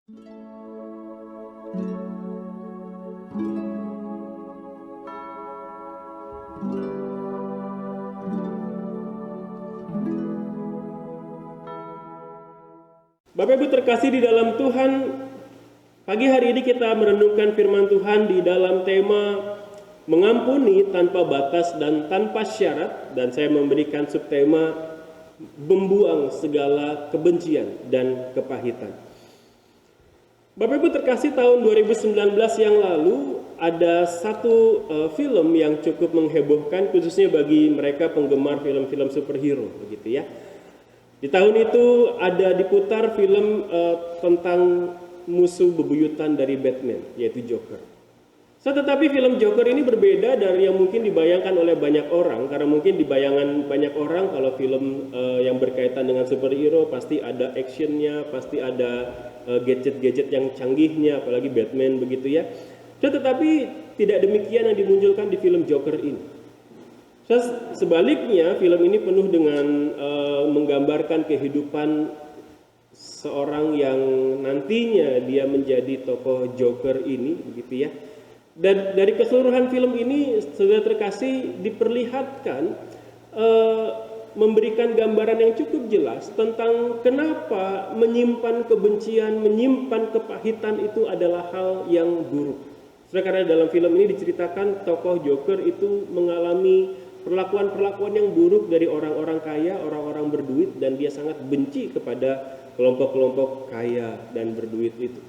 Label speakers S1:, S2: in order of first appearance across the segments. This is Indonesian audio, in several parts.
S1: Bapak Ibu terkasih di dalam Tuhan, pagi hari ini kita merenungkan firman Tuhan di dalam tema mengampuni tanpa batas dan tanpa syarat, dan saya memberikan subtema membuang segala kebencian dan kepahitan. Bapak Ibu terkasih, tahun 2019 yang lalu ada satu film yang cukup menghebohkan, khususnya bagi mereka penggemar film-film superhero, begitu ya. Di tahun itu ada diputar film tentang musuh bebuyutan dari Batman, yaitu Joker. Tetapi film Joker ini berbeda dari yang mungkin dibayangkan oleh banyak orang, karena mungkin di bayangan banyak orang kalau film yang berkaitan dengan superhero pasti ada actionnya, pasti ada gadget-gadget yang canggihnya, apalagi Batman begitu ya. Tetapi tidak demikian yang dimunculkan di film Joker ini. Sebaliknya, film ini penuh dengan menggambarkan kehidupan seorang yang nantinya dia menjadi tokoh Joker ini, begitu ya. Dan dari keseluruhan film ini, saudara terkasih, diperlihatkan memberikan gambaran yang cukup jelas tentang kenapa menyimpan kebencian, menyimpan kepahitan itu adalah hal yang buruk. Karena dalam film ini diceritakan tokoh Joker itu mengalami perlakuan-perlakuan yang buruk dari orang-orang kaya, orang-orang berduit, dan dia sangat benci kepada kelompok-kelompok kaya dan berduit itu.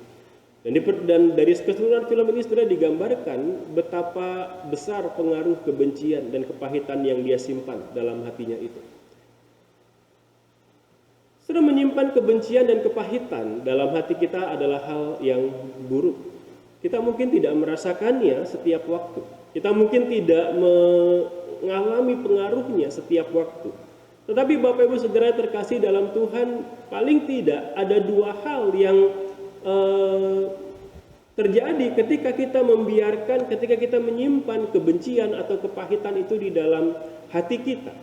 S1: Dan dari keseluruhan film ini sudah digambarkan betapa besar pengaruh kebencian dan kepahitan yang dia simpan dalam hatinya itu. Sudah menyimpan kebencian dan kepahitan dalam hati kita adalah hal yang buruk. Kita mungkin tidak merasakannya setiap waktu. Kita mungkin tidak mengalami pengaruhnya setiap waktu. Tetapi Bapak Ibu Saudara terkasih dalam Tuhan, paling tidak ada dua hal yang terjadi ketika kita membiarkan, ketika kita menyimpan kebencian atau kepahitan itu di dalam hati kita.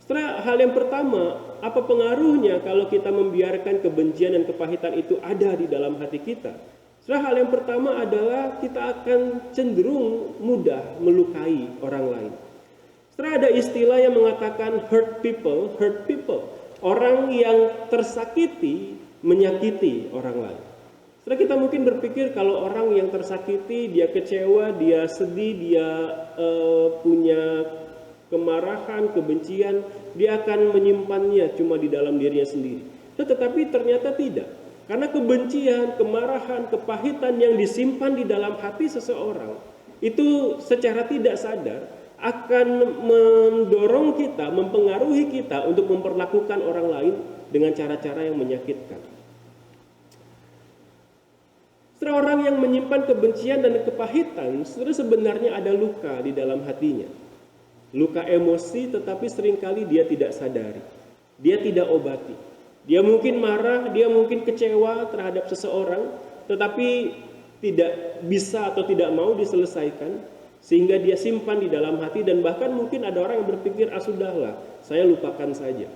S1: Setelah hal yang pertama, apa pengaruhnya kalau kita membiarkan kebencian dan kepahitan itu ada di dalam hati kita? Setelah hal yang pertama adalah kita akan cenderung mudah melukai orang lain. Setelah ada istilah yang mengatakan hurt people. Orang yang tersakiti menyakiti orang lain. Setelah kita mungkin berpikir kalau orang yang tersakiti, dia kecewa, dia sedih, dia punya kemarahan, kebencian, dia akan menyimpannya cuma di dalam dirinya sendiri. Tetapi ternyata tidak. Karena kebencian, kemarahan, kepahitan yang disimpan di dalam hati seseorang itu secara tidak sadar akan mendorong kita, mempengaruhi kita untuk memperlakukan orang lain dengan cara-cara yang menyakitkan. Seorang yang menyimpan kebencian dan kepahitan sebenarnya ada luka di dalam hatinya. Luka emosi, tetapi seringkali dia tidak sadari. Dia tidak obati. Dia mungkin marah, dia mungkin kecewa terhadap seseorang, tetapi tidak bisa atau tidak mau diselesaikan, sehingga dia simpan di dalam hati, dan bahkan mungkin ada orang yang berpikir, sudahlah, saya lupakan saja.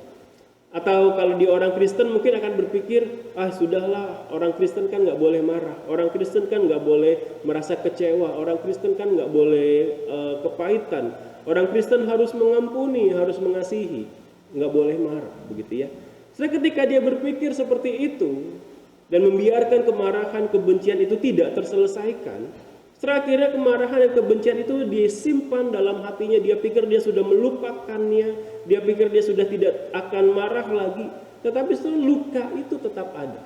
S1: Atau kalau di orang Kristen mungkin akan berpikir, sudahlah, orang Kristen kan nggak boleh marah, orang Kristen kan nggak boleh merasa kecewa, orang Kristen kan nggak boleh kepahitan, orang Kristen harus mengampuni, harus mengasihi, nggak boleh marah, begitu ya. Ketika dia berpikir seperti itu dan membiarkan kemarahan, kebencian itu tidak terselesaikan, setelah akhirnya kemarahan dan kebencian itu disimpan dalam hatinya, dia pikir dia sudah melupakannya, dia pikir dia sudah tidak akan marah lagi, tetapi setelah luka itu tetap ada.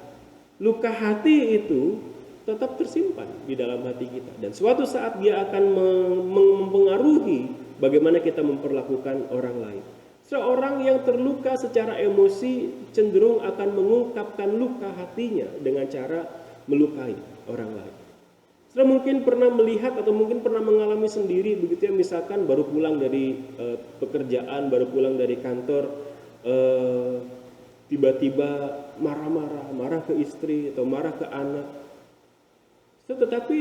S1: Luka hati itu tetap tersimpan di dalam hati kita, dan suatu saat dia akan mempengaruhi bagaimana kita memperlakukan orang lain. Seorang yang terluka secara emosi cenderung akan mengungkapkan luka hatinya dengan cara melukai orang lain. Saudara mungkin pernah melihat atau mungkin pernah mengalami sendiri begitu ya, misalkan baru pulang dari pekerjaan, baru pulang dari kantor, tiba-tiba marah ke istri atau marah ke anak. Tetapi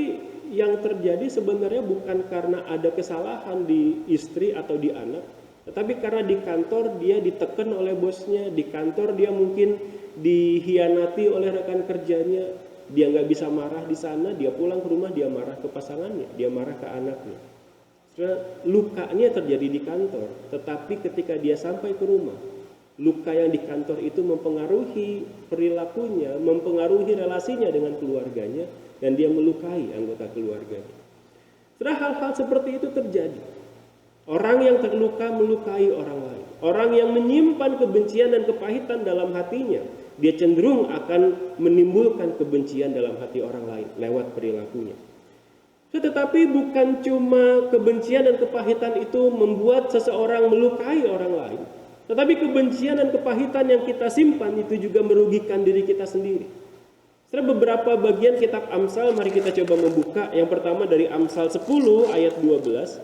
S1: yang terjadi sebenarnya bukan karena ada kesalahan di istri atau di anak, tetapi karena di kantor dia ditekan oleh bosnya, di kantor dia mungkin dihianati oleh rekan kerjanya, Dia nggak bisa marah di sana, dia pulang ke rumah, dia marah ke pasangannya, dia marah ke anaknya. Lukanya terjadi di kantor, tetapi ketika dia sampai ke rumah, luka yang di kantor itu mempengaruhi perilakunya, mempengaruhi relasinya dengan keluarganya, dan dia melukai anggota keluarganya. Setelah hal-hal seperti itu terjadi, orang yang terluka melukai orang lain. Orang yang menyimpan kebencian dan kepahitan dalam hatinya, dia cenderung akan menimbulkan kebencian dalam hati orang lain lewat perilakunya. Tetapi bukan cuma kebencian dan kepahitan itu membuat seseorang melukai orang lain, tetapi kebencian dan kepahitan yang kita simpan itu juga merugikan diri kita sendiri. Setelah beberapa bagian kitab Amsal, mari kita coba membuka. Yang pertama dari Amsal 10 ayat 12.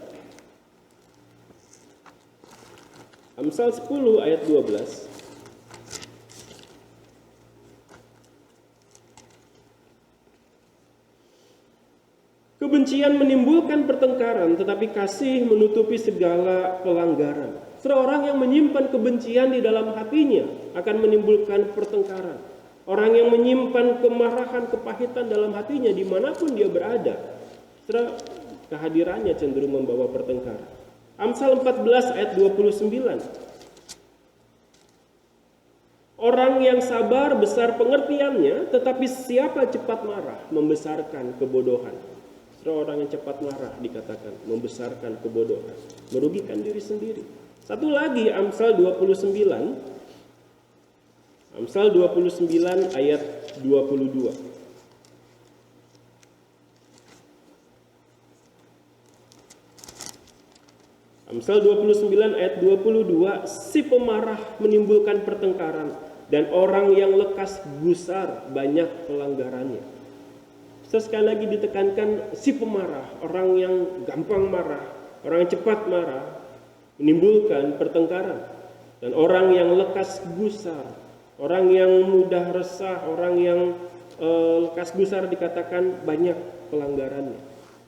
S1: Amsal 10 ayat 12. Kebencian menimbulkan pertengkaran, tetapi kasih menutupi segala pelanggaran. Seorang yang menyimpan kebencian di dalam hatinya akan menimbulkan pertengkaran. Orang yang menyimpan kemarahan, kepahitan dalam hatinya dimanapun dia berada, kehadirannya cenderung membawa pertengkaran. Amsal 14 ayat 29. Orang yang sabar besar pengertiannya, tetapi siapa cepat marah membesarkan kebodohan. Orang yang cepat marah dikatakan membesarkan kebodohan, merugikan diri sendiri. Satu lagi Amsal 29. Amsal 29 ayat 22. Amsal 29 ayat 22, si pemarah menimbulkan pertengkaran dan orang yang lekas gusar banyak pelanggarannya. Sekali lagi ditekankan, si pemarah, orang yang gampang marah, orang yang cepat marah, menimbulkan pertengkaran. Dan orang yang lekas gusar, orang yang mudah resah, orang yang lekas gusar dikatakan banyak pelanggarannya.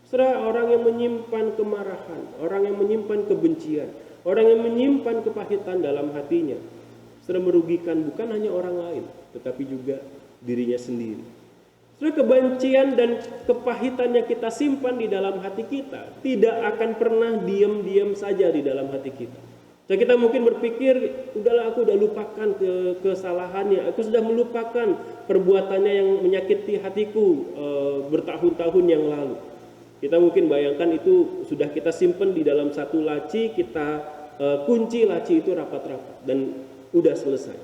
S1: Saudara, orang yang menyimpan kemarahan, orang yang menyimpan kebencian, orang yang menyimpan kepahitan dalam hatinya, saudara, merugikan bukan hanya orang lain, tetapi juga dirinya sendiri. Kebencian dan kepahitan yang kita simpan di dalam hati kita tidak akan pernah diam-diam saja di dalam hati kita. Jadi kita mungkin berpikir, udahlah aku udah lupakan kesalahannya, aku sudah melupakan perbuatannya yang menyakiti hatiku bertahun-tahun yang lalu. Kita mungkin bayangkan itu sudah kita simpan di dalam satu laci, kita kunci laci itu rapat-rapat dan udah selesai.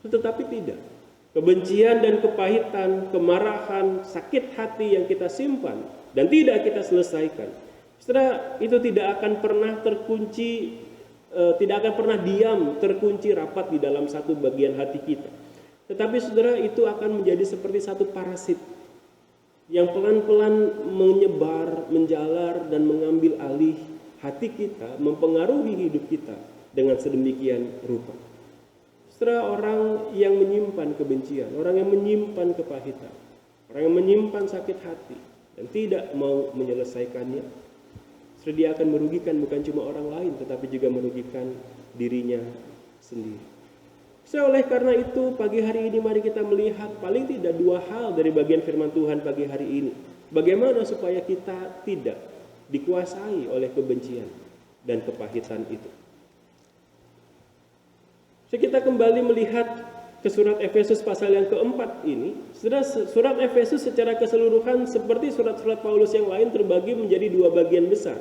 S1: Tetapi tidak. Kebencian dan kepahitan, kemarahan, sakit hati yang kita simpan dan tidak kita selesaikan, saudara, itu tidak akan pernah terkunci, tidak akan pernah diam terkunci rapat di dalam satu bagian hati kita. Tetapi saudara, itu akan menjadi seperti satu parasit yang pelan-pelan menyebar, menjalar dan mengambil alih hati kita, mempengaruhi hidup kita dengan sedemikian rupa. Saudara, orang yang menyimpan kebencian, orang yang menyimpan kepahitan, orang yang menyimpan sakit hati dan tidak mau menyelesaikannya, saudara, dia akan merugikan bukan cuma orang lain, tetapi juga merugikan dirinya sendiri. Oleh karena itu, pagi hari ini mari kita melihat paling tidak dua hal dari bagian firman Tuhan pagi hari ini. Bagaimana supaya kita tidak dikuasai oleh kebencian dan kepahitan itu. Kita kembali melihat ke surat Efesus pasal yang keempat ini. Surat Efesus secara keseluruhan seperti surat-surat Paulus yang lain terbagi menjadi dua bagian besar.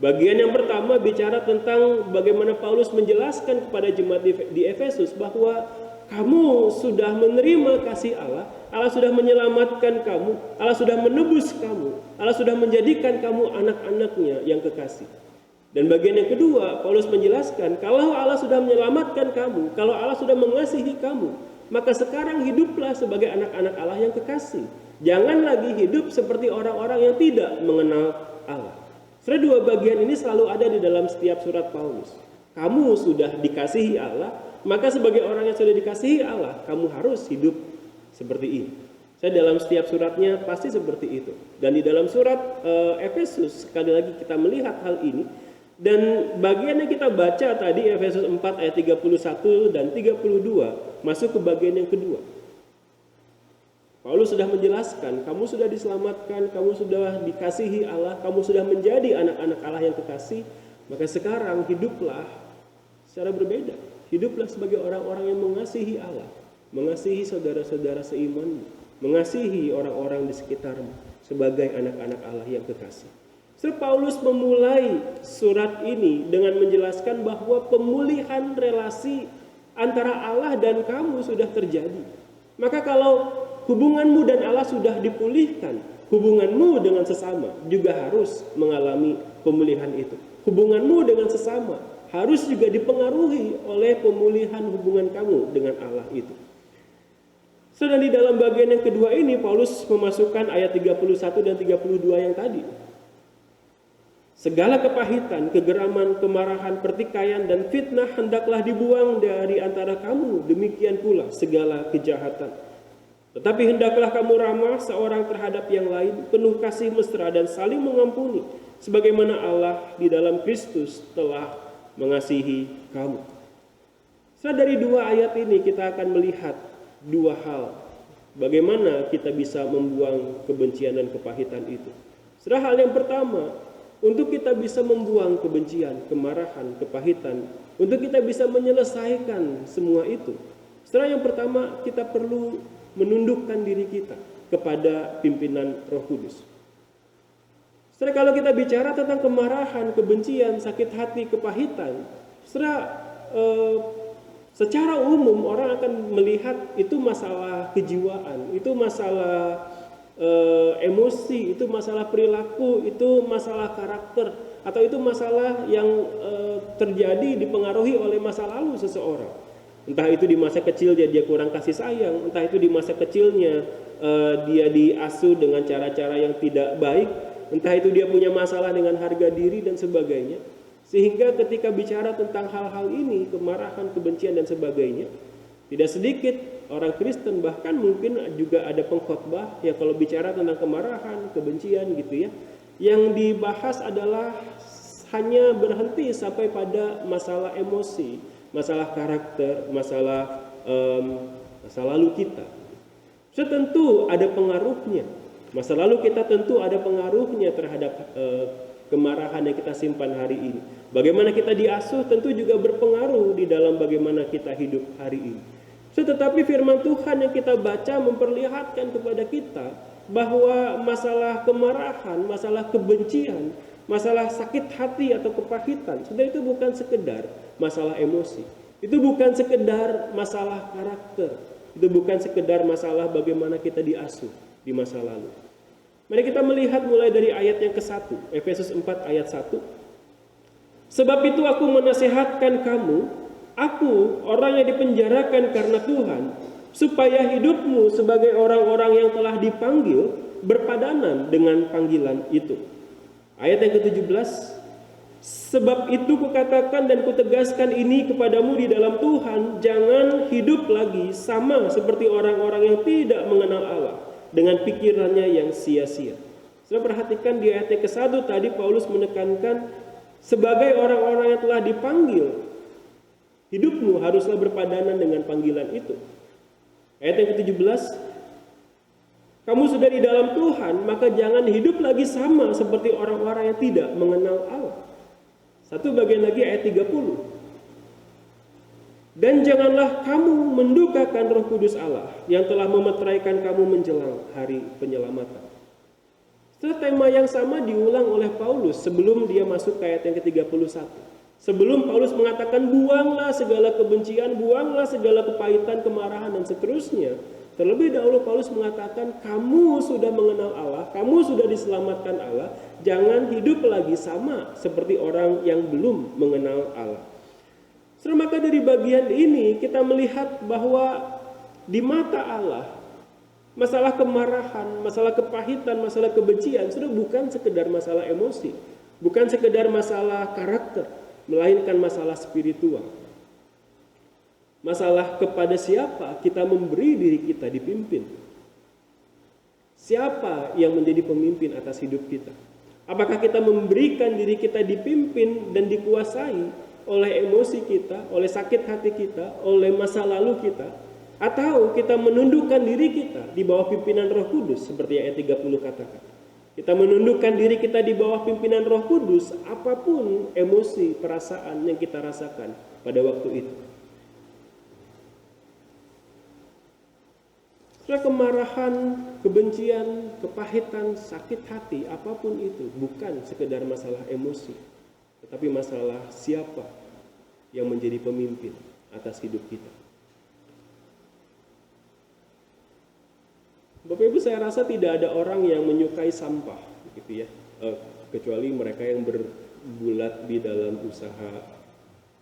S1: Bagian yang pertama bicara tentang bagaimana Paulus menjelaskan kepada jemaat di Efesus bahwa kamu sudah menerima kasih Allah, Allah sudah menyelamatkan kamu, Allah sudah menebus kamu, Allah sudah menjadikan kamu anak-anaknya yang kekasih. Dan bagian yang kedua, Paulus menjelaskan, kalau Allah sudah menyelamatkan kamu, kalau Allah sudah mengasihi kamu, maka sekarang hiduplah sebagai anak-anak Allah yang kekasih. Jangan lagi hidup seperti orang-orang yang tidak mengenal Allah. Dua bagian ini selalu ada di dalam setiap surat Paulus. Kamu sudah dikasihi Allah, maka sebagai orang yang sudah dikasihi Allah, kamu harus hidup seperti ini. Dalam setiap suratnya pasti seperti itu. Dan di dalam surat Efesus, sekali lagi kita melihat hal ini. Dan bagian yang kita baca tadi Efesus 4 ayat 31 dan 32 masuk ke bagian yang kedua. Paulus sudah menjelaskan, kamu sudah diselamatkan, kamu sudah dikasihi Allah, kamu sudah menjadi anak-anak Allah yang kekasih, maka sekarang hiduplah secara berbeda. Hiduplah sebagai orang-orang yang mengasihi Allah, mengasihi saudara-saudara seiman, mengasihi orang-orang di sekitarmu sebagai anak-anak Allah yang kekasih. Paulus memulai surat ini dengan menjelaskan bahwa pemulihan relasi antara Allah dan kamu sudah terjadi. Maka kalau hubunganmu dan Allah sudah dipulihkan, hubunganmu dengan sesama juga harus mengalami pemulihan itu. Hubunganmu dengan sesama harus juga dipengaruhi oleh pemulihan hubungan kamu dengan Allah itu. Sedang di dalam bagian yang kedua ini, Paulus memasukkan ayat 31 dan 32 yang tadi. Segala kepahitan, kegeraman, kemarahan, pertikaian, dan fitnah hendaklah dibuang dari antara kamu. Demikian pula segala kejahatan. Tetapi hendaklah kamu ramah seorang terhadap yang lain, penuh kasih mesra dan saling mengampuni, sebagaimana Allah di dalam Kristus telah mengasihi kamu. Dari dua ayat ini kita akan melihat dua hal. Bagaimana kita bisa membuang kebencian dan kepahitan itu. Hal yang pertama, untuk kita bisa membuang kebencian, kemarahan, kepahitan, untuk kita bisa menyelesaikan semua itu. Yang pertama, kita perlu menundukkan diri kita kepada pimpinan Roh Kudus. Kalau kita bicara tentang kemarahan, kebencian, sakit hati, kepahitan, secara umum orang akan melihat itu masalah kejiwaan, itu masalah emosi, itu masalah perilaku, itu masalah karakter, atau itu masalah yang terjadi dipengaruhi oleh masa lalu seseorang. Entah itu di masa kecilnya dia kurang kasih sayang, entah itu di masa kecilnya dia diasuh dengan cara-cara yang tidak baik, entah itu dia punya masalah dengan harga diri dan sebagainya. Sehingga ketika bicara tentang hal-hal ini, kemarahan, kebencian dan sebagainya, tidak sedikit orang Kristen, bahkan mungkin juga ada pengkhotbah ya kalau bicara tentang kemarahan, kebencian gitu ya, yang dibahas adalah hanya berhenti sampai pada masalah emosi, masalah karakter, masalah masa lalu kita. Tentu ada pengaruhnya. Masa lalu kita tentu ada pengaruhnya terhadap kemarahan yang kita simpan hari ini. Bagaimana kita diasuh tentu juga berpengaruh di dalam bagaimana kita hidup hari ini. Tetapi firman Tuhan yang kita baca memperlihatkan kepada kita bahwa masalah kemarahan, masalah kebencian, masalah sakit hati atau kepahitan, itu bukan sekedar masalah emosi. Itu bukan sekedar masalah karakter. Itu bukan sekedar masalah bagaimana kita diasuh di masa lalu. Mari kita melihat mulai dari ayat yang ke-1, Efesus 4 ayat 1. Sebab itu aku menasihatkan kamu, aku orang yang dipenjarakan karena Tuhan, supaya hidupmu sebagai orang-orang yang telah dipanggil berpadanan dengan panggilan itu. Ayat yang ke-17, sebab itu kukatakan dan kutegaskan ini kepadamu di dalam Tuhan, jangan hidup lagi sama seperti orang-orang yang tidak mengenal Allah, dengan pikirannya yang sia-sia. Saudara perhatikan di ayat yang ke-1 tadi Paulus menekankan sebagai orang-orang yang telah dipanggil, hidupmu haruslah berpadanan dengan panggilan itu. Ayat yang ke-17, kamu sudah di dalam Tuhan, maka jangan hidup lagi sama seperti orang-orang yang tidak mengenal Allah. Satu bagian lagi ayat 30. Dan janganlah kamu mendukakan Roh Kudus Allah yang telah memeteraikan kamu menjelang hari penyelamatan. Tema yang sama diulang oleh Paulus sebelum dia masuk ke ayat yang ke-31. Sebelum Paulus mengatakan buanglah segala kebencian, buanglah segala kepahitan, kemarahan dan seterusnya. Terlebih dahulu Paulus mengatakan kamu sudah mengenal Allah, kamu sudah diselamatkan Allah, jangan hidup lagi sama seperti orang yang belum mengenal Allah. Maka dari bagian ini kita melihat bahwa di mata Allah masalah kemarahan, masalah kepahitan, masalah kebencian sudah bukan sekedar masalah emosi, bukan sekedar masalah karakter, melainkan masalah spiritual. Masalah kepada siapa kita memberi diri kita dipimpin. Siapa yang menjadi pemimpin atas hidup kita? Apakah kita memberikan diri kita dipimpin dan dikuasai oleh emosi kita, oleh sakit hati kita, oleh masa lalu kita? Atau kita menundukkan diri kita di bawah pimpinan Roh Kudus seperti ayat 30 katakan. Kita menundukkan diri kita di bawah pimpinan Roh Kudus apapun emosi, perasaan yang kita rasakan pada waktu itu. Setelah kemarahan, kebencian, kepahitan, sakit hati, apapun itu bukan sekedar masalah emosi, tetapi masalah siapa yang menjadi pemimpin atas hidup kita. Bapak Ibu, saya rasa tidak ada orang yang menyukai sampah, gitu ya, kecuali mereka yang bergulat di dalam usaha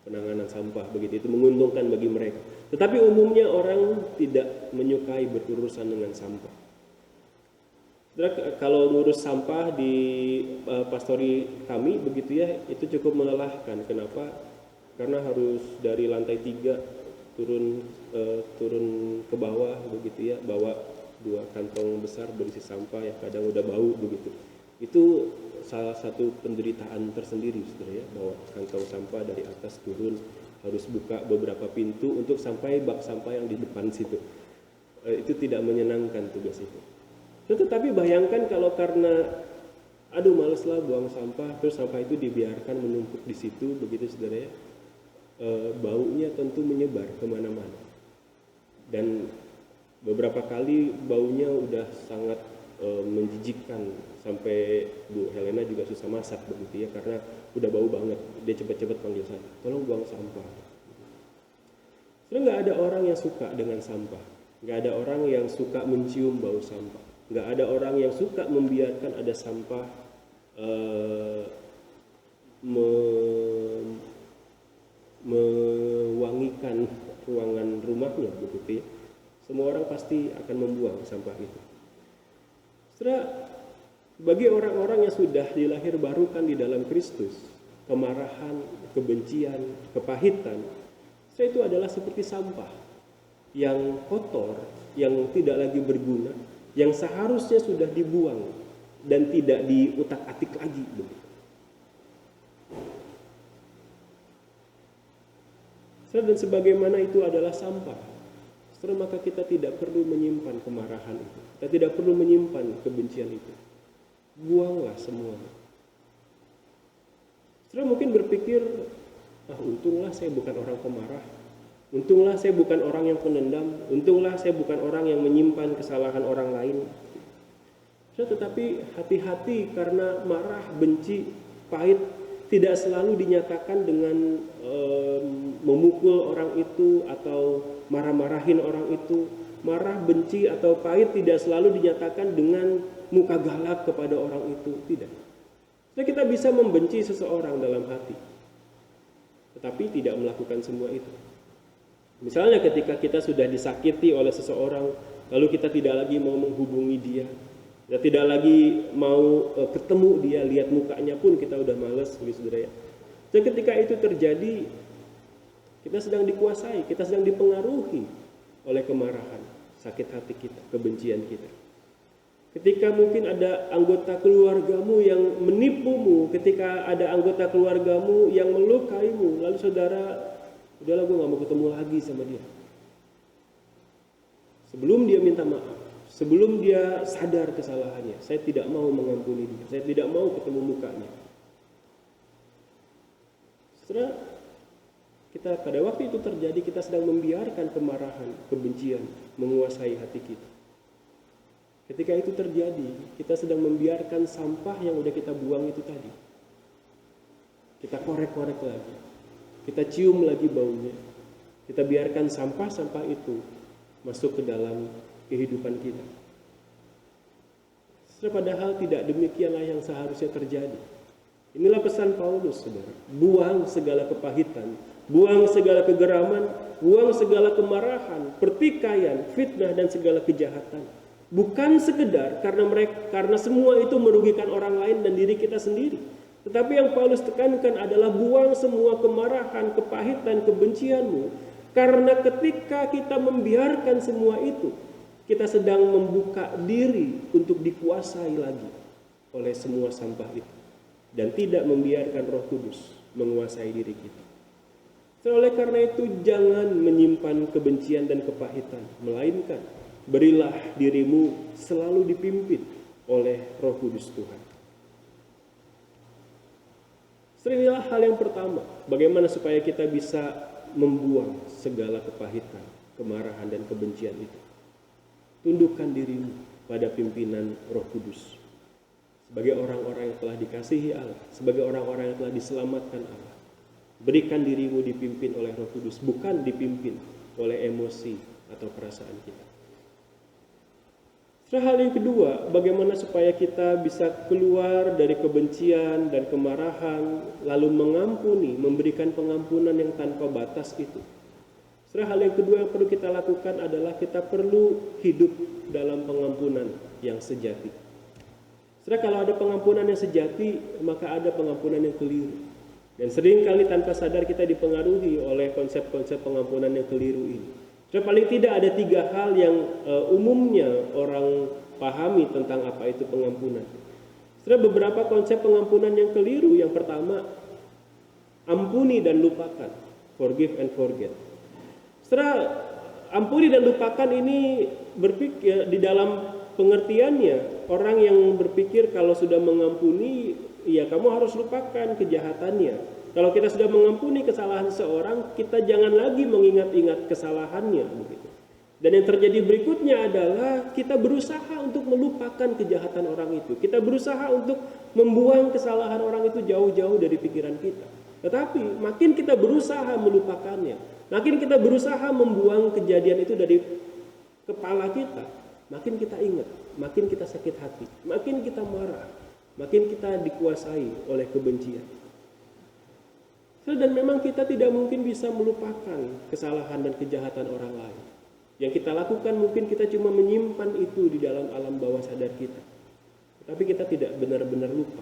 S1: penanganan sampah, begitu itu menguntungkan bagi mereka. Tetapi umumnya orang tidak menyukai berurusan dengan sampah. Kalau ngurus sampah di pastori kami, begitu ya, itu cukup melelahkan. Kenapa? Karena harus dari lantai 3 turun ke bawah, begitu ya, bawa 2 kantong besar berisi sampah yang kadang udah bau begitu. Itu salah satu penderitaan tersendiri, saudara ya, bawa kantong sampah dari atas turun, harus buka beberapa pintu untuk sampai bak sampah yang di depan situ. Itu tidak menyenangkan tugas itu. Tetapi bayangkan kalau karena males lah buang sampah, terus sampah itu dibiarkan menumpuk di situ, begitu saudara ya, baunya tentu menyebar kemana-mana. Dan beberapa kali baunya udah sangat menjijikkan, sampai Bu Helena juga susah masak begitu ya, karena udah bau banget. Dia cepat-cepat panggil saya, tolong buang sampah. Sebenarnya nggak ada orang yang suka dengan sampah, nggak ada orang yang suka mencium bau sampah, nggak ada orang yang suka membiarkan ada sampah mewangikan ruangan rumahnya begitu ya. Semua orang pasti akan membuang sampah itu. Setelah bagi orang-orang yang sudah dilahir barukan di dalam Kristus, kemarahan, kebencian, kepahitan, setelah itu adalah seperti sampah yang kotor, yang tidak lagi berguna, yang seharusnya sudah dibuang dan tidak diutak-atik lagi. Dan sebagaimana itu adalah sampah, maka kita tidak perlu menyimpan kemarahan itu. Kita tidak perlu menyimpan kebencian itu. Buanglah semua. Saudara mungkin berpikir, untunglah saya bukan orang pemarah. Untunglah saya bukan orang yang penendam. Untunglah saya bukan orang yang menyimpan kesalahan orang lain. Tetapi hati-hati, karena marah, benci, pahit tidak selalu dinyatakan dengan memukul orang itu atau marah-marahin orang itu. Marah, benci, atau pahit tidak selalu dinyatakan dengan muka galak kepada orang itu. Tidak. Nah, kita bisa membenci seseorang dalam hati, tetapi tidak melakukan semua itu. Misalnya ketika kita sudah disakiti oleh seseorang, lalu kita tidak lagi mau menghubungi dia, kita tidak lagi mau ketemu dia, lihat mukanya pun kita udah males, saudara ya. Dan ketika itu terjadi, kita sedang dikuasai, kita sedang dipengaruhi oleh kemarahan, sakit hati kita, kebencian kita. Ketika mungkin ada anggota keluargamu yang menipumu, ketika ada anggota keluargamu yang melukaimu, lalu saudara, udahlah gue gak mau ketemu lagi sama dia. Sebelum dia minta maaf, sebelum dia sadar kesalahannya, saya tidak mau mengampuni dia, saya tidak mau ketemu mukanya. Setelah kita pada waktu itu terjadi, kita sedang membiarkan kemarahan, kebencian menguasai hati kita. Ketika itu terjadi, kita sedang membiarkan sampah yang udah kita buang itu tadi. Kita korek-korek lagi, kita cium lagi baunya, kita biarkan sampah-sampah itu masuk ke dalam kehidupan kita. Padahal tidak demikianlah yang seharusnya terjadi. Inilah pesan Paulus, saudara. Buang segala kepahitan, buang segala kegeraman, buang segala kemarahan, pertikaian, fitnah, dan segala kejahatan. Bukan sekedar karena semua itu merugikan orang lain dan diri kita sendiri. Tetapi yang Paulus tekankan adalah buang semua kemarahan, kepahitan, kebencianmu. Karena ketika kita membiarkan semua itu, kita sedang membuka diri untuk dikuasai lagi oleh semua sampah itu. Dan tidak membiarkan Roh Kudus menguasai diri kita. Oleh karena itu jangan menyimpan kebencian dan kepahitan, melainkan berilah dirimu selalu dipimpin oleh Roh Kudus Tuhan. Inilah hal yang pertama, bagaimana supaya kita bisa membuang segala kepahitan, kemarahan dan kebencian itu. Tundukkan dirimu pada pimpinan Roh Kudus. Sebagai orang-orang yang telah dikasihi Allah, sebagai orang-orang yang telah diselamatkan Allah. Berikan dirimu dipimpin oleh Roh Kudus, bukan dipimpin oleh emosi atau perasaan kita. Hal yang kedua, bagaimana supaya kita bisa keluar dari kebencian dan kemarahan, lalu mengampuni, memberikan pengampunan yang tanpa batas itu. Hal yang kedua yang perlu kita lakukan adalah kita perlu hidup dalam pengampunan yang sejati. Kalau ada pengampunan yang sejati, maka ada pengampunan yang keliru. Dan seringkali tanpa sadar kita dipengaruhi oleh konsep-konsep pengampunan yang keliru ini. Paling tidak ada 3 hal yang umumnya orang pahami tentang apa itu pengampunan. Beberapa konsep pengampunan yang keliru. Yang pertama, ampuni dan lupakan, forgive and forget. Ampuni dan lupakan ini berpikir di dalam pengertiannya, orang yang berpikir kalau sudah mengampuni, ya kamu harus lupakan kejahatannya. Kalau kita sudah mengampuni kesalahan seorang, kita jangan lagi mengingat-ingat kesalahannya. Begitu. Dan yang terjadi berikutnya adalah kita berusaha untuk melupakan kejahatan orang itu. Kita berusaha untuk membuang kesalahan orang itu jauh-jauh dari pikiran kita. Tetapi makin kita berusaha melupakannya, makin kita berusaha membuang kejadian itu dari kepala kita, makin kita ingat, makin kita sakit hati, makin kita marah, makin kita dikuasai oleh kebencian. Dan memang kita tidak mungkin bisa melupakan kesalahan dan kejahatan orang lain. Yang kita lakukan mungkin kita cuma menyimpan itu di dalam alam bawah sadar kita. Tapi kita tidak benar-benar lupa.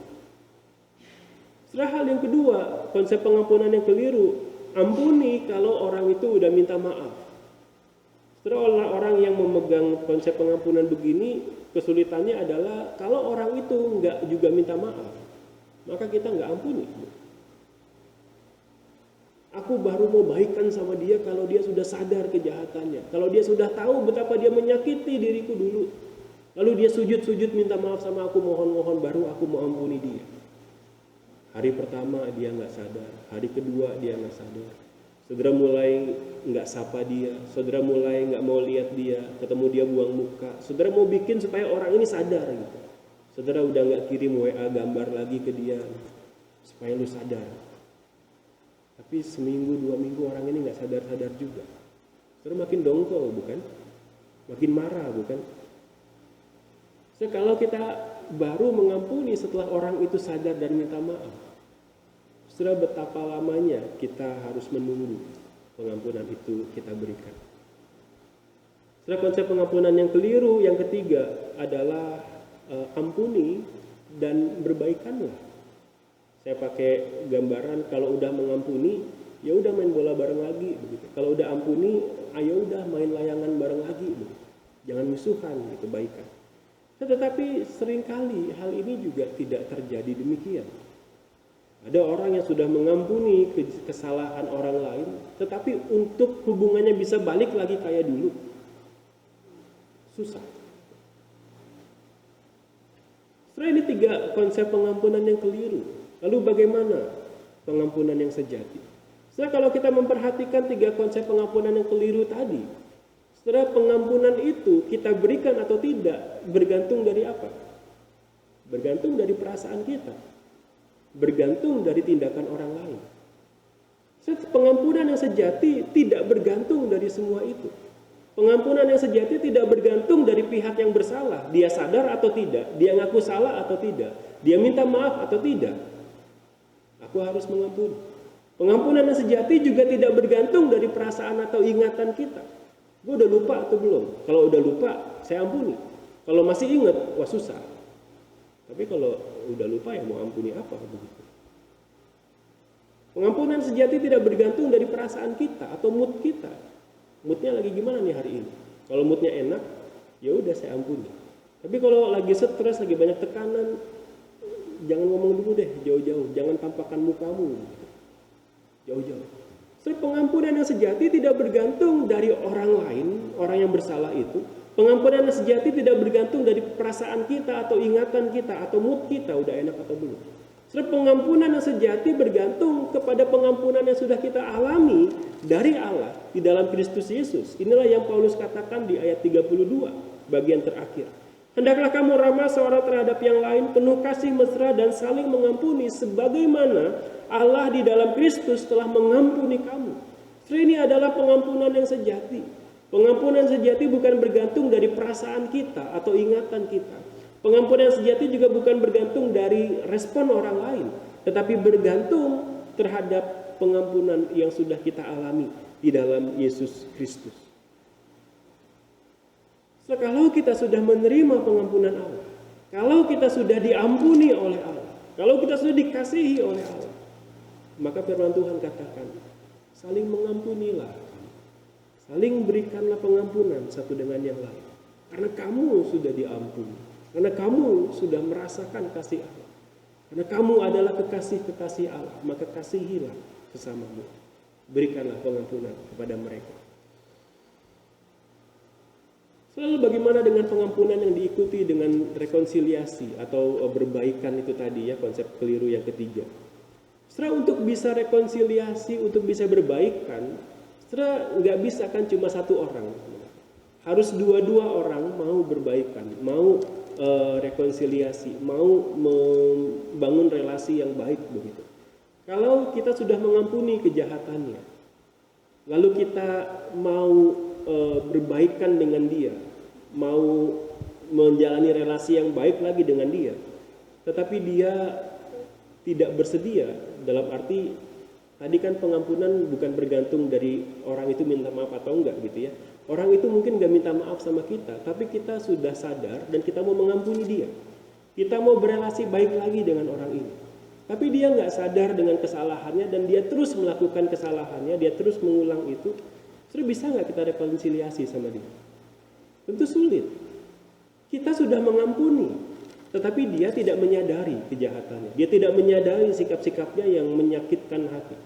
S1: Hal yang kedua, konsep pengampunan yang keliru. Ampuni kalau orang itu udah minta maaf. Orang yang memegang konsep pengampunan begini, kesulitannya adalah kalau orang itu nggak juga minta maaf, maka kita nggak ampuni. Aku baru mau baikan sama dia kalau dia sudah sadar kejahatannya. Kalau dia sudah tahu betapa dia menyakiti diriku dulu. Lalu dia sujud-sujud minta maaf sama aku, mohon-mohon, baru aku mau ampuni dia. Hari pertama dia nggak sadar, hari kedua dia nggak sadar. Saudara mulai nggak sapa dia, saudara mulai nggak mau lihat dia, ketemu dia buang muka. Saudara mau bikin supaya orang ini sadar gitu. Saudara udah nggak kirim WA gambar lagi ke dia supaya lu sadar. Tapi seminggu, 2 minggu orang ini nggak sadar-sadar juga. Saudara makin dongkol bukan? Makin marah bukan? Kalau kita baru mengampuni setelah orang itu sadar dan minta maaf, saudara betapa lamanya kita harus menunggu pengampunan itu kita berikan. Saudara, konsep pengampunan yang keliru yang ketiga adalah ampuni dan berbaikanlah. Saya pakai gambaran kalau udah mengampuni, ya udah main bola bareng lagi begitu. Kalau udah ampuni, ayo udah main layangan bareng lagi begitu. Jangan musuhan gitu, baikan. Tetapi seringkali hal ini juga tidak terjadi demikian. Ada orang yang sudah mengampuni kesalahan orang lain, tetapi untuk hubungannya bisa balik lagi kayak dulu, susah. Setelah ini 3 konsep pengampunan yang keliru. Lalu bagaimana pengampunan yang sejati? Setelah kalau kita memperhatikan 3 konsep pengampunan yang keliru tadi, setelah pengampunan itu kita berikan atau tidak bergantung dari apa? Bergantung dari perasaan kita. Bergantung dari tindakan orang lain. Pengampunan yang sejati tidak bergantung dari semua itu. Pengampunan yang sejati tidak bergantung dari pihak yang bersalah. Dia sadar atau tidak, dia ngaku salah atau tidak, dia minta maaf atau tidak. Aku harus mengampuni. Pengampunan yang sejati juga tidak bergantung dari perasaan atau ingatan kita. Gue udah lupa atau belum? Kalau udah lupa, saya ampuni. Kalau masih ingat, wah susah. Tapi kalau udah lupa ya mau ampuni apa begitu. Pengampunan sejati tidak bergantung dari perasaan kita atau mood kita. Moodnya lagi gimana nih hari ini? Kalau moodnya enak, ya udah saya ampuni. Tapi kalau lagi stres, lagi banyak tekanan, jangan ngomong dulu deh, jauh-jauh. Jangan tampakkan mukamu. Jauh-jauh. Pengampunan yang sejati tidak bergantung dari orang lain, orang yang bersalah itu. Pengampunan yang sejati tidak bergantung dari perasaan kita atau ingatan kita atau mood kita udah enak atau belum. Pengampunan yang sejati bergantung kepada pengampunan yang sudah kita alami dari Allah di dalam Kristus Yesus. Inilah yang Paulus katakan di ayat 32 bagian terakhir. Hendaklah kamu ramah seorang terhadap yang lain, penuh kasih mesra dan saling mengampuni sebagaimana Allah di dalam Kristus telah mengampuni kamu. Ini adalah pengampunan yang sejati. Pengampunan sejati bukan bergantung dari perasaan kita atau ingatan kita. Pengampunan sejati juga bukan bergantung dari respon orang lain, tetapi bergantung terhadap pengampunan yang sudah kita alami di dalam Yesus Kristus. Kalau kita sudah menerima pengampunan Allah, kalau kita sudah diampuni oleh Allah, kalau kita sudah dikasihi oleh Allah, maka firman Tuhan katakan, saling mengampunilah, saling berikanlah pengampunan satu dengan yang lain. Karena kamu sudah diampuni, karena kamu sudah merasakan kasih Allah, karena kamu adalah kekasih-kekasih Allah, maka kasihilah sesamamu. Berikanlah pengampunan kepada mereka. Lalu bagaimana dengan pengampunan yang diikuti dengan rekonsiliasi atau berbaikan itu tadi ya, konsep keliru yang ketiga. Setelah untuk bisa rekonsiliasi, untuk bisa berbaikan, setelah nggak bisa kan cuma satu orang. Harus dua-dua orang mau berbaikan, mau rekonsiliasi, mau membangun relasi yang baik begitu. Kalau kita sudah mengampuni kejahatannya, lalu kita mau berbaikan dengan dia, mau menjalani relasi yang baik lagi dengan dia, tetapi dia tidak bersedia, dalam arti tadi kan pengampunan bukan bergantung dari orang itu minta maaf atau enggak gitu ya. Orang itu mungkin gak minta maaf sama kita, tapi kita sudah sadar dan kita mau mengampuni dia. Kita mau berelasi baik lagi dengan orang ini, tapi dia gak sadar dengan kesalahannya dan dia terus melakukan kesalahannya, dia terus mengulang itu. Terus bisa nggak kita rekonsiliasi sama dia? Tentu sulit. Kita sudah mengampuni, tetapi dia tidak menyadari kejahatannya. Dia tidak menyadari sikap-sikapnya yang menyakitkan hati.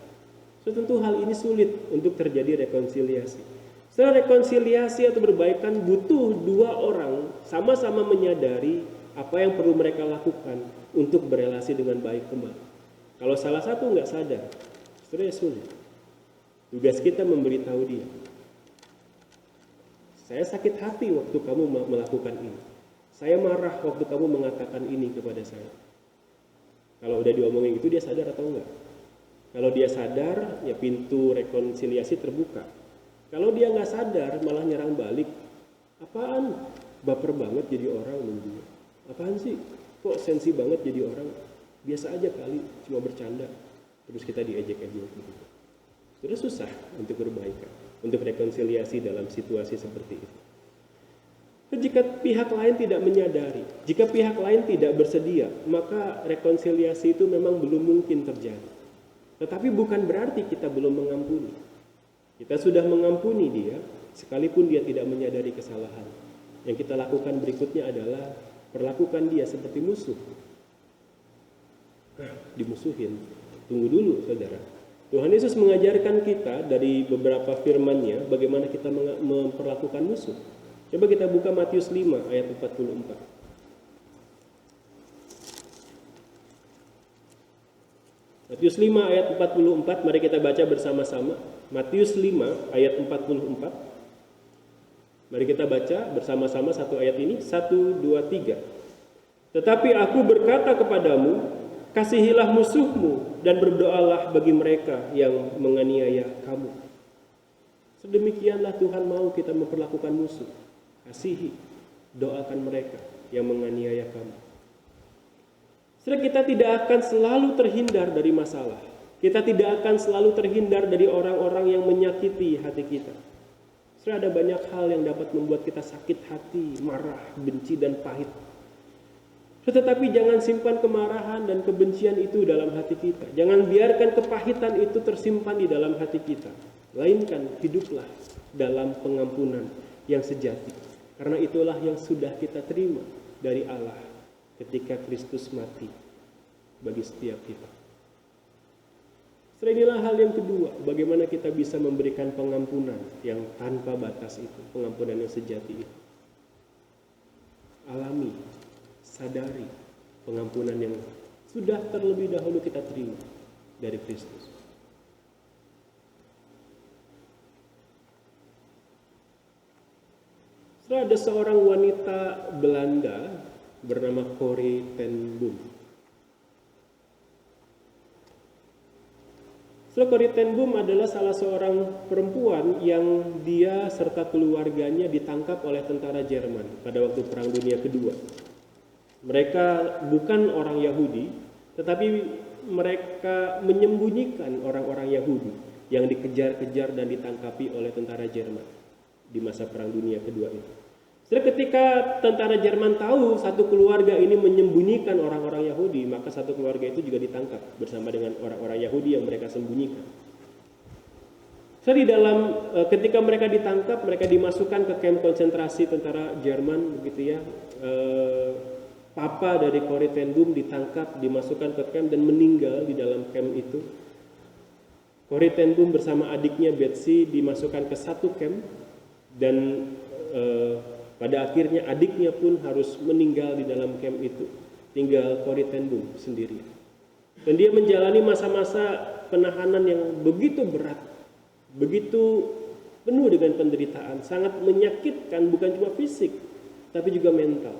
S1: Tentu hal ini sulit untuk terjadi rekonsiliasi. Setelah rekonsiliasi atau berbaikan butuh dua orang sama-sama menyadari apa yang perlu mereka lakukan untuk berelasi dengan baik kembali. Kalau salah satu nggak sadar, sebenarnya sulit. Tugas kita memberitahu dia. Saya sakit hati waktu kamu melakukan ini. Saya marah waktu kamu mengatakan ini kepada saya. Kalau udah diomongin itu dia sadar atau enggak? Kalau dia sadar, ya pintu rekonsiliasi terbuka. Kalau dia nggak sadar, malah nyerang balik. Apaan? Baper banget jadi orang menurut. Apaan sih? Kok sensi banget jadi orang? Biasa aja kali, cuma bercanda. Terus kita diejek-ejek gitu. Sudah susah untuk berbaikan, untuk rekonsiliasi dalam situasi seperti itu. Jika pihak lain tidak menyadari, jika pihak lain tidak bersedia, maka rekonsiliasi itu memang belum mungkin terjadi. Tetapi bukan berarti kita belum mengampuni. Kita sudah mengampuni dia, sekalipun dia tidak menyadari kesalahan. Yang kita lakukan berikutnya adalah perlakukan dia seperti musuh. Dimusuhin. Tunggu dulu, saudara. Tuhan Yesus mengajarkan kita dari beberapa firman-Nya bagaimana kita memperlakukan musuh. Coba kita buka Matius 5 ayat 44. Matius 5 ayat 44, mari kita baca bersama-sama. Matius 5 ayat 44. Mari kita baca bersama-sama satu ayat ini. 1, 2, 3. Tetapi aku berkata kepadamu, kasihilah musuhmu dan berdoalah bagi mereka yang menganiaya kamu. Sedemikianlah Tuhan mau kita memperlakukan musuh. Kasihi, doakan mereka yang menganiaya kamu. Saudara, kita tidak akan selalu terhindar dari masalah. Kita tidak akan selalu terhindar dari orang-orang yang menyakiti hati kita. Saudara, ada banyak hal yang dapat membuat kita sakit hati, marah, benci, dan pahit. Tetapi jangan simpan kemarahan dan kebencian itu dalam hati kita. Jangan biarkan kepahitan itu tersimpan di dalam hati kita. Lainkan hiduplah dalam pengampunan yang sejati. Karena itulah yang sudah kita terima dari Allah ketika Kristus mati bagi setiap kita. Setelah inilah hal yang kedua, bagaimana kita bisa memberikan pengampunan yang tanpa batas itu, pengampunan yang sejati itu. Alami, sadari pengampunan yang sudah terlebih dahulu kita terima dari Kristus. Setelah ada seorang wanita Belanda bernama Corrie ten Boom. Corrie ten Boom adalah salah seorang perempuan yang dia serta keluarganya ditangkap oleh tentara Jerman pada waktu Perang Dunia Kedua. Mereka bukan orang Yahudi, tetapi mereka menyembunyikan orang-orang Yahudi yang dikejar-kejar dan ditangkapi oleh tentara Jerman di masa Perang Dunia Kedua itu. Setelah ketika tentara Jerman tahu satu keluarga ini menyembunyikan orang-orang Yahudi, maka satu keluarga itu juga ditangkap bersama dengan orang-orang Yahudi yang mereka sembunyikan. Ketika mereka ditangkap, mereka dimasukkan ke kamp konsentrasi tentara Jerman, begitu ya. Papa dari Corrie ten Boom ditangkap, dimasukkan ke kamp dan meninggal di dalam kamp itu. Corrie ten Boom bersama adiknya Betsy dimasukkan ke satu kamp dan pada akhirnya adiknya pun harus meninggal di dalam kamp itu. Tinggal Corrie ten Boom sendiri. Dan dia menjalani masa-masa penahanan yang begitu berat, begitu penuh dengan penderitaan, sangat menyakitkan bukan cuma fisik, tapi juga mental.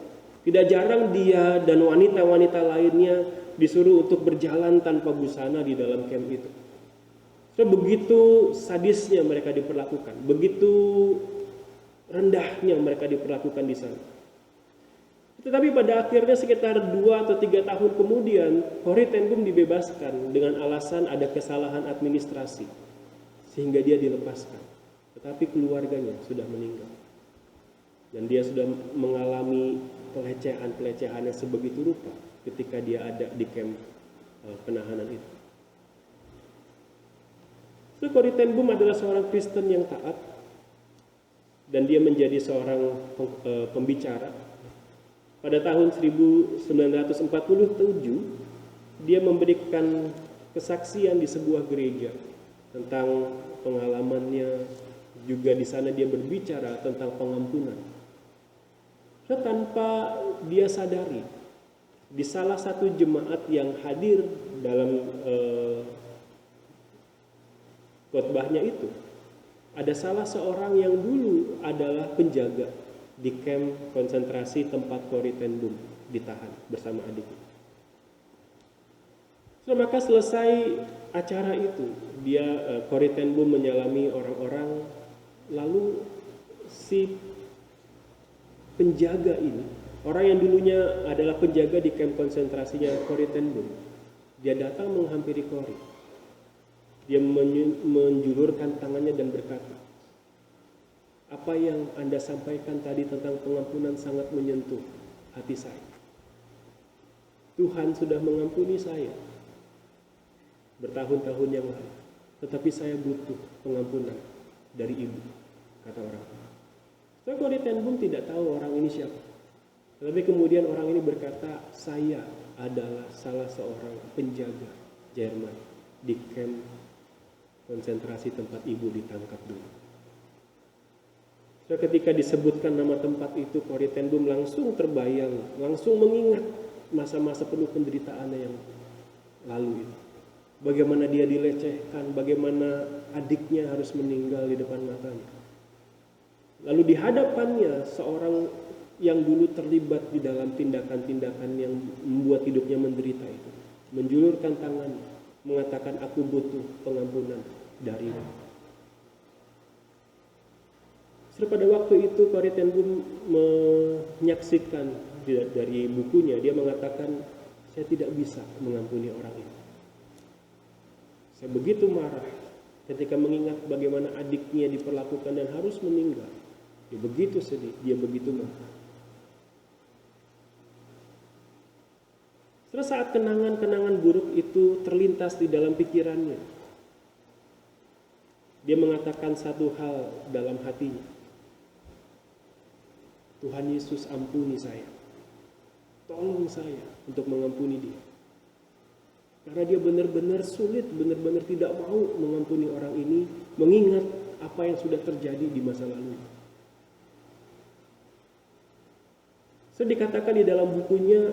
S1: Tidak jarang dia dan wanita-wanita lainnya disuruh untuk berjalan tanpa busana di dalam kamp itu. Begitu sadisnya mereka diperlakukan, begitu rendahnya mereka diperlakukan di sana. Tetapi pada akhirnya sekitar 2 atau 3 tahun kemudian Corrie ten Boom dibebaskan dengan alasan ada kesalahan administrasi sehingga dia dilepaskan. Tetapi keluarganya sudah meninggal dan dia sudah mengalami pelecehan-pelecehan yang sebegitu rupa ketika dia ada di kamp penahanan itu. Corrie ten Boom adalah seorang Kristen yang taat dan dia menjadi seorang pembicara. Pada tahun 1947 dia memberikan kesaksian di sebuah gereja tentang pengalamannya, juga di sana dia berbicara tentang pengampunan. Tanpa dia sadari, di salah satu jemaat yang hadir dalam khotbahnya itu, ada salah seorang yang dulu adalah penjaga di kamp konsentrasi tempat Corrie ten Boom ditahan bersama adiknya. Maka selesai acara itu, Corrie ten Boom menyalami orang-orang, lalu si penjaga ini, orang yang dulunya adalah penjaga di kamp konsentrasinya Corrie ten Boom, dia datang menghampiri Corrie. Dia menjulurkan tangannya dan berkata, "Apa yang Anda sampaikan tadi tentang pengampunan sangat menyentuh hati saya. Tuhan sudah mengampuni saya bertahun-tahun yang lalu, tetapi saya butuh pengampunan dari ibu," kata orang. Corrie ten Boom tidak tahu orang ini siapa. Tetapi kemudian orang ini berkata, "Saya adalah salah seorang penjaga Jerman di kamp konsentrasi tempat ibu ditangkap dulu." Ketika disebutkan nama tempat itu, Corrie ten Boom langsung terbayang, langsung mengingat masa-masa penuh penderitaannya yang lalu itu. Bagaimana dia dilecehkan, bagaimana adiknya harus meninggal di depan matanya. Lalu di hadapannya seorang yang dulu terlibat di dalam tindakan-tindakan yang membuat hidupnya menderita itu, menjulurkan tangannya, mengatakan, "Aku butuh pengampunan darimu." Pada waktu itu Corrie ten Boom menyaksikan dari bukunya, dia mengatakan, "Saya tidak bisa mengampuni orang ini. Saya begitu marah ketika mengingat bagaimana adiknya diperlakukan dan harus meninggal. Dia begitu sedih, dia begitu marah." Saat kenangan-kenangan buruk itu terlintas di dalam pikirannya, dia mengatakan satu hal dalam hatinya, "Tuhan Yesus, ampuni saya. Tolong saya untuk mengampuni dia." Karena dia benar-benar sulit, benar-benar tidak mau mengampuni orang ini, mengingat apa yang sudah terjadi di masa lalu. Saya dikatakan di dalam bukunya,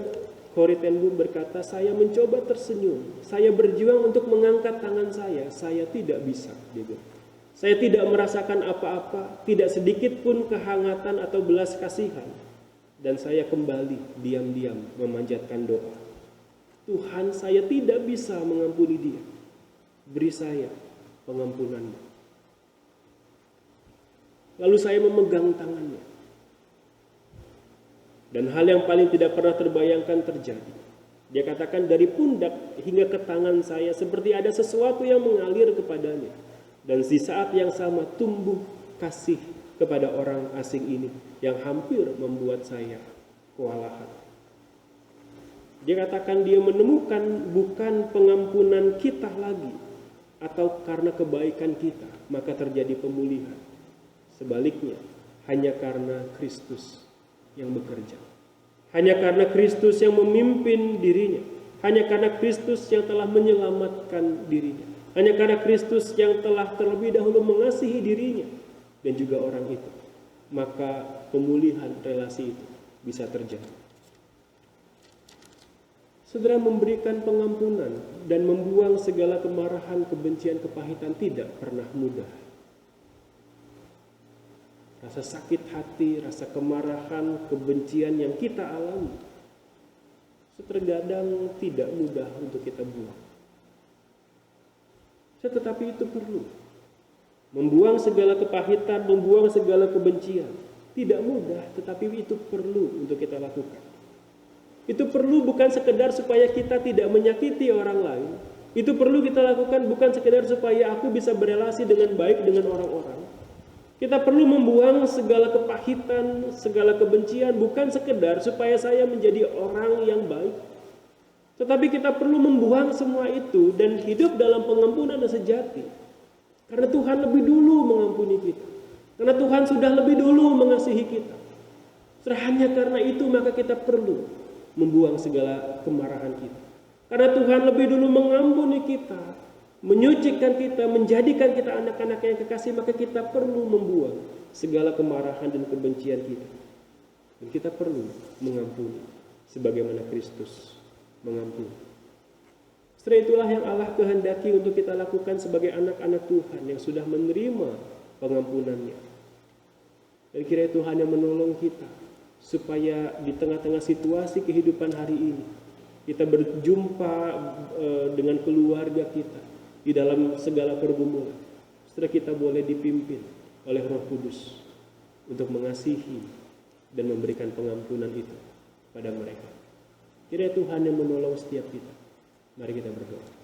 S1: Corrie ten Boom berkata, saya mencoba tersenyum, saya berjuang untuk mengangkat tangan saya tidak bisa. Dia bilang. Saya tidak merasakan apa-apa, tidak sedikit pun kehangatan atau belas kasihan. Dan saya kembali diam-diam memanjatkan doa. Tuhan, saya tidak bisa mengampuni dia. Beri saya pengampunan-Mu. Lalu saya memegang tangannya. Dan hal yang paling tidak pernah terbayangkan terjadi. Dia katakan dari pundak hingga ke tangan saya seperti ada sesuatu yang mengalir kepadanya. Dan di saat yang sama tumbuh kasih kepada orang asing ini yang hampir membuat saya kewalahan. Dia katakan dia menemukan bukan pengampunan kita lagi atau karena kebaikan kita maka terjadi pemulihan. Sebaliknya, hanya karena Kristus yang bekerja. Hanya karena Kristus yang memimpin dirinya. Hanya karena Kristus yang telah menyelamatkan dirinya. Hanya karena Kristus yang telah terlebih dahulu mengasihi dirinya dan juga orang itu, maka pemulihan relasi itu bisa terjadi. Saudara, memberikan pengampunan dan membuang segala kemarahan, kebencian, kepahitan tidak pernah mudah. Rasa sakit hati, rasa kemarahan, kebencian yang kita alami terkadang tidak mudah untuk kita buang. Tetapi itu perlu. Membuang segala kepahitan, membuang segala kebencian. Tidak mudah, tetapi itu perlu untuk kita lakukan. Itu perlu bukan sekedar supaya kita tidak menyakiti orang lain. Itu perlu kita lakukan bukan sekedar supaya aku bisa berelasi dengan baik dengan orang-orang. Kita perlu membuang segala kepahitan, segala kebencian, bukan sekedar supaya saya menjadi orang yang baik. Tetapi kita perlu membuang semua itu dan hidup dalam pengampunan yang sejati. Karena Tuhan lebih dulu mengampuni kita. Karena Tuhan sudah lebih dulu mengasihi kita. Hanya karena itu maka kita perlu membuang segala kemarahan kita. Karena Tuhan lebih dulu mengampuni kita, menyucikan kita, menjadikan kita anak-anak yang kekasih, maka kita perlu membuang segala kemarahan dan kebencian kita. Dan kita perlu mengampuni sebagaimana Kristus mengampuni. Setelah itulah yang Allah kehendaki untuk kita lakukan sebagai anak-anak Tuhan yang sudah menerima pengampunannya. Dan kiranya Tuhan yang menolong kita supaya di tengah-tengah situasi kehidupan hari ini kita berjumpa dengan keluarga kita di dalam segala pergumulan. Setelah kita boleh dipimpin oleh Roh Kudus untuk mengasihi dan memberikan pengampunan itu pada mereka. Kiranya Tuhan yang menolong setiap kita. Mari kita berdoa.